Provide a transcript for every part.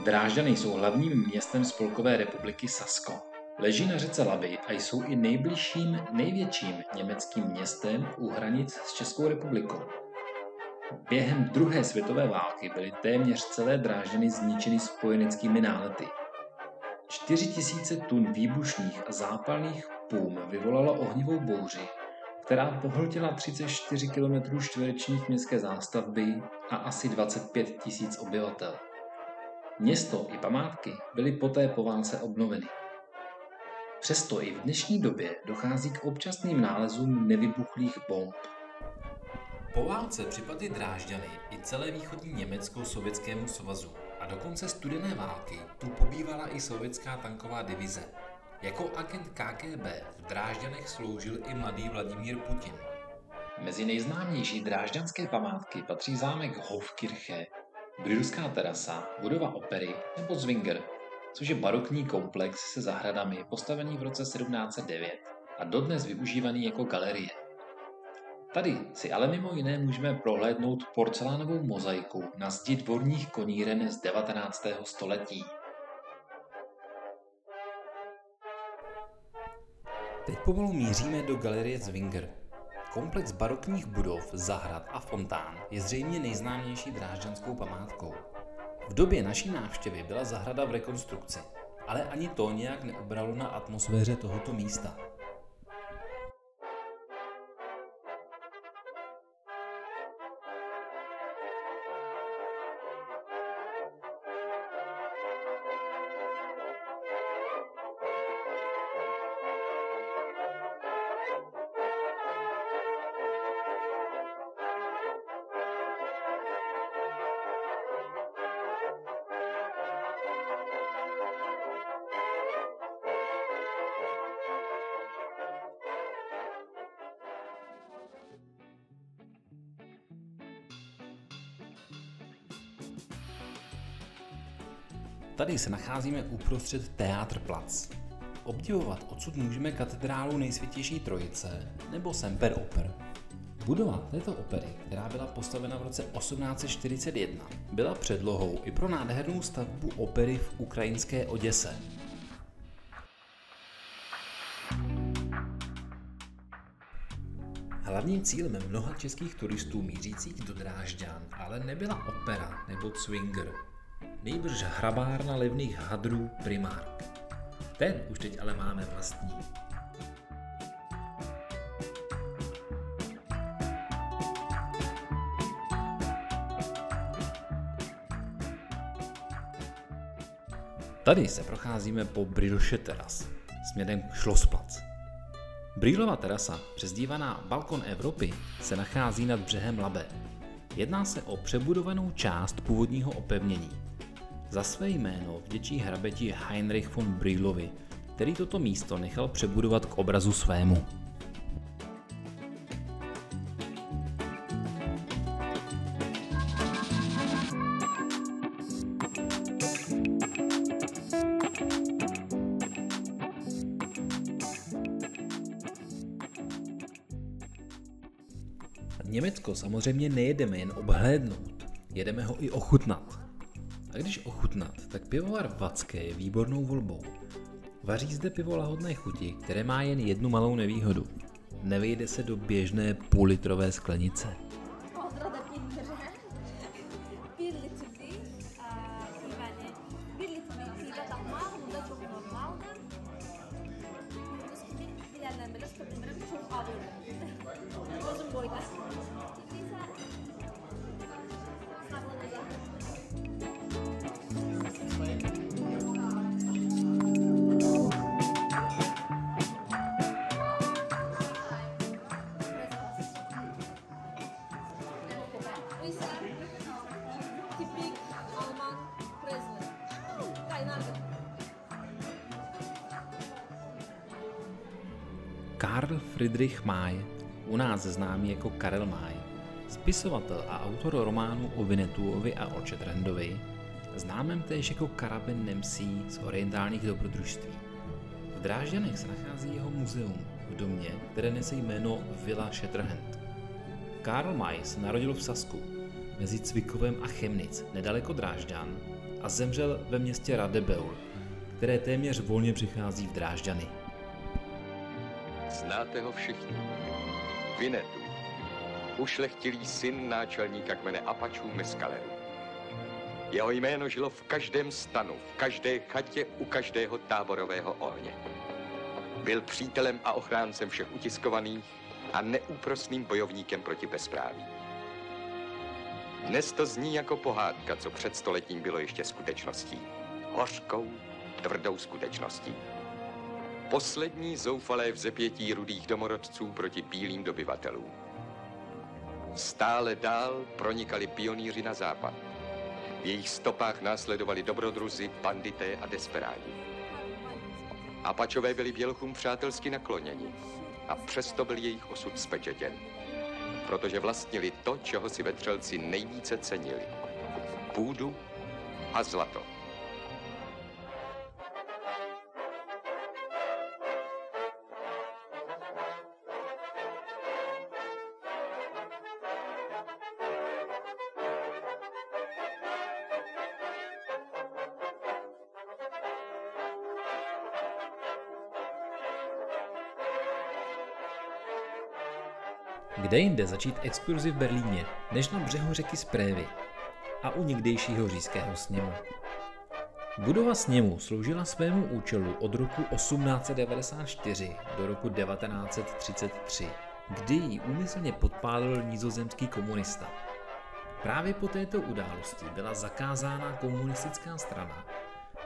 Drážďany jsou hlavním městem Spolkové republiky Sasko. Leží na řece Labi a jsou i největším německým městem u hranic s Českou republikou. Během druhé světové války byly téměř celé Drážďany zničeny spojeneckými nálety. 4000 tun výbušných a zápalných pum vyvolalo ohnivou bouři, která pohltila 34 km čtverečních městské zástavby a asi 25 000 obyvatel. Město i památky byly poté po válce obnoveny. Přesto i v dnešní době dochází k občasným nálezům nevybuchlých bomb. Po válce připadly Drážďany i celé východní Německo Sovětskému svazu a do konce studené války tu pobývala i sovětská tanková divize. Jako agent KGB v Drážďanech sloužil i mladý Vladimír Putin. Mezi nejznámější drážďanské památky patří zámek Hofkirche, Brühlská terasa, budova opery nebo Zwinger, což je barokní komplex se zahradami postavený v roce 1709 a dodnes využívaný jako galerie. Tady si ale mimo jiné můžeme prohlédnout porcelánovou mozaiku na zdi dvorních koníren z 19. století. Teď pomalu míříme do galerie Zwinger. Komplex barokních budov, zahrad a fontán je zřejmě nejznámější drážďanskou památkou. V době naší návštěvy byla zahrada v rekonstrukci, ale ani to nějak neubralo na atmosféře tohoto místa. Tady se nacházíme uprostřed Theaterplatz. Obdivovat odsud můžeme katedrálu Nejsvětější Trojice nebo Semperoper. Budova této opery, která byla postavena v roce 1841, byla předlohou i pro nádhernou stavbu opery v ukrajinské Oděse. Hlavním cílem mnoha českých turistů mířících do Drážďan ale nebyla opera nebo Zwinger, nejbrž hrabárna levných hadrů Primark. Ten už teď ale máme vlastní. Tady se procházíme po Brühlsche Terrasse směrem k Schlossplatz. Brühlova terasa, přezdívaná Balkon Evropy, se nachází nad břehem Labe. Jedná se o přebudovanou část původního opevnění. Za své jméno vděčí hrabeti Heinrich von Brühlovi, který toto místo nechal přebudovat k obrazu svému. Německo samozřejmě nejedeme jen obhlédnout, jedeme ho i ochutnat. A když ochutnat, tak pivovar Vacke je výbornou volbou. Vaří zde pivo lahodné chuti, které má jen jednu malou nevýhodu. Nevejde se do běžné půllitrové sklenice. Karl Friedrich May, u nás známý jako Karel May, spisovatel a autor románu o Winnetoovi a o Shatrandovi, známém též jako Karaben Nemsí z orientálních dobrodružství. V Drážďanech se nachází jeho muzeum v domě, které nese jméno Villa Shatterhand. Karl May se narodil v Sasku, mezi Cvikovem a Chemnitz, nedaleko Drážďan, a zemřel ve městě Radebeul, které téměř volně přichází v Drážďany. Znáte ho všichni. Winnetou, ušlechtilý syn náčelníka kmene Apačů Mescaleru. Jeho jméno žilo v každém stanu, v každé chatě, u každého táborového ohně. Byl přítelem a ochráncem všech utiskovaných a neúprosným bojovníkem proti bezpráví. Dnes to zní jako pohádka, co před stoletím bylo ještě skutečností. Hořkou, tvrdou skutečností. Poslední zoufalé vzepětí rudých domorodců proti bílým dobyvatelům. Stále dál pronikali pionýři na západ. V jejich stopách následovali dobrodruzi, bandité a desperádi. Apačové byli bělochům přátelsky nakloněni a přesto byl jejich osud spečetěn. Protože vlastnili to, čeho si vetřelci nejvíce cenili. Půdu a zlato. Kde jinde začít exkurzi v Berlíně, než na břehu řeky Správy a u někdejšího říšského sněmu. Budova sněmu sloužila svému účelu od roku 1894 do roku 1933, kdy ji úmyslně podpálil nizozemský komunista. Právě po této události byla zakázána komunistická strana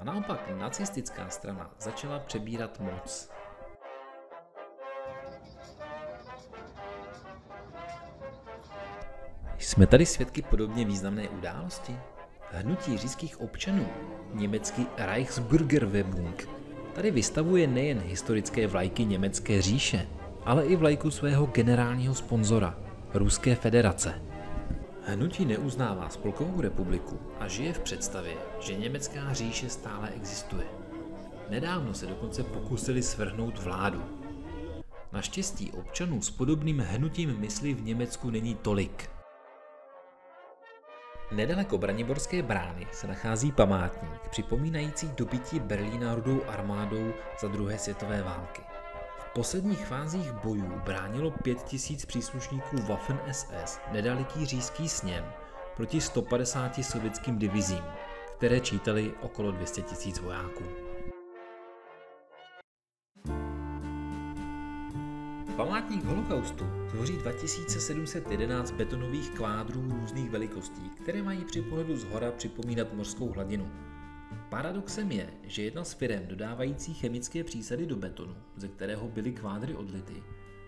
a naopak nacistická strana začala přebírat moc. Jsme tady svědky podobně významné události? Hnutí říšských občanů, německý Reichsbürgerwehrpfund, tady vystavuje nejen historické vlajky Německé říše, ale i vlajku svého generálního sponzora, Ruské federace. Hnutí neuznává Spolkovou republiku a žije v představě, že Německá říše stále existuje. Nedávno se dokonce pokusili svrhnout vládu. Naštěstí občanů s podobným hnutím mysli v Německu není tolik. Nedaleko Braniborské brány se nachází památník připomínající dobytí Berlína Rudou armádou za druhé světové války. V posledních fázích bojů bránilo 5000 příslušníků Waffen-SS nedaleký říšský sněm proti 150 sovětským divizím, které čítaly okolo 200 000 vojáků. Památník holokaustu tvoří 2711 betonových kvádrů různých velikostí, které mají při pohledu zhora připomínat mořskou hladinu. Paradoxem je, že jedna z firem dodávající chemické přísady do betonu, ze kterého byly kvádry odlity,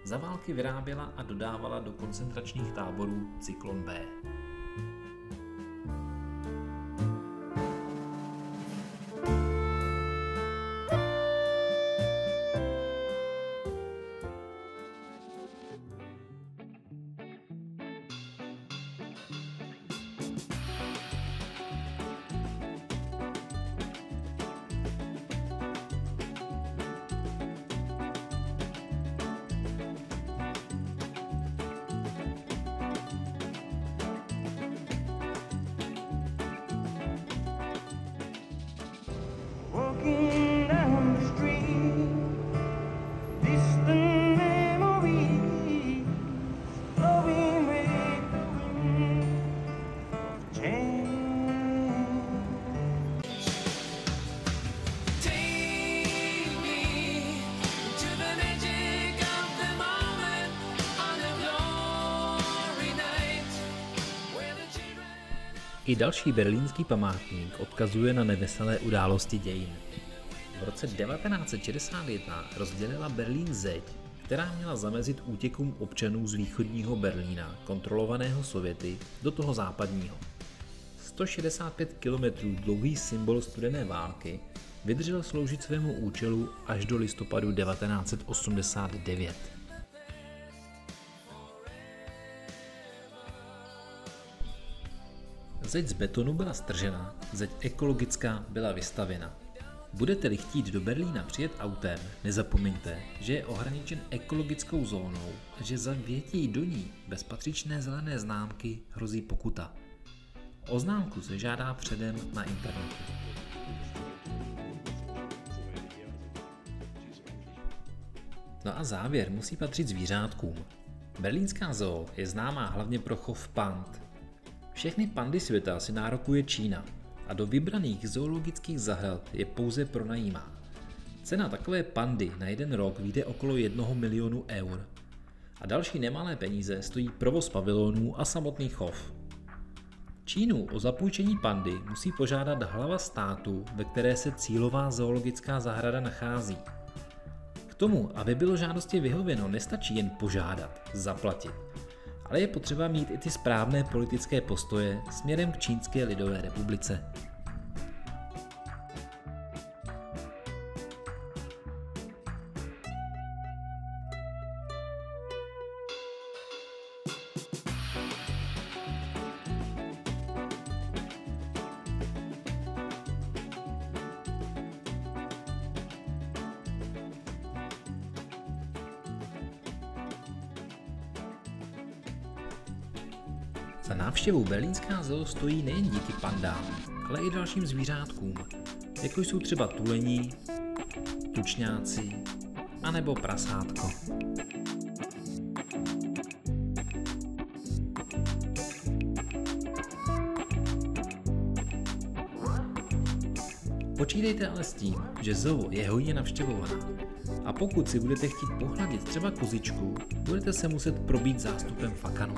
za války vyráběla a dodávala do koncentračních táborů Cyklon B. I další berlínský památník odkazuje na neveselé události dějin. V roce 1961 rozdělila Berlín zeď, která měla zamezit útěkům občanů z východního Berlína, kontrolovaného Sověty, do toho západního. 165 km dlouhý symbol studené války vydržel sloužit svému účelu až do listopadu 1989. Zeď z betonu byla stržena, zeď ekologická byla vystavěna. Budete-li chtít do Berlína přijet autem, nezapomeňte, že je ohraničen ekologickou zónou a že za vjetí do ní bez patřičné zelené známky hrozí pokuta. O známku se žádá předem na internetu. No a závěr musí patřit zvířátkům. Berlínská zoo je známá hlavně pro chov pand. Všechny pandy světa si nárokuje Čína a do vybraných zoologických zahrad je pouze pronajímá. Cena takové pandy na jeden rok vyjde okolo 1 milionu eur. A další nemalé peníze stojí provoz pavilonů a samotný chov. Čínu o zapůjčení pandy musí požádat hlava státu, ve které se cílová zoologická zahrada nachází. K tomu, aby bylo žádosti vyhověno, nestačí jen požádat, zaplatit, ale je potřeba mít i ty správné politické postoje směrem k Čínské lidové republice. Za návštěvu Berlínská zoo stojí nejen díky pandám, ale i dalším zvířátkům, jako jsou třeba tuleni, tučňáci anebo prasátko. Počítejte ale s tím, že zoo je hojně navštěvovaná a pokud si budete chtít pohladit třeba kozičku, budete se muset probít zástupem fakanů.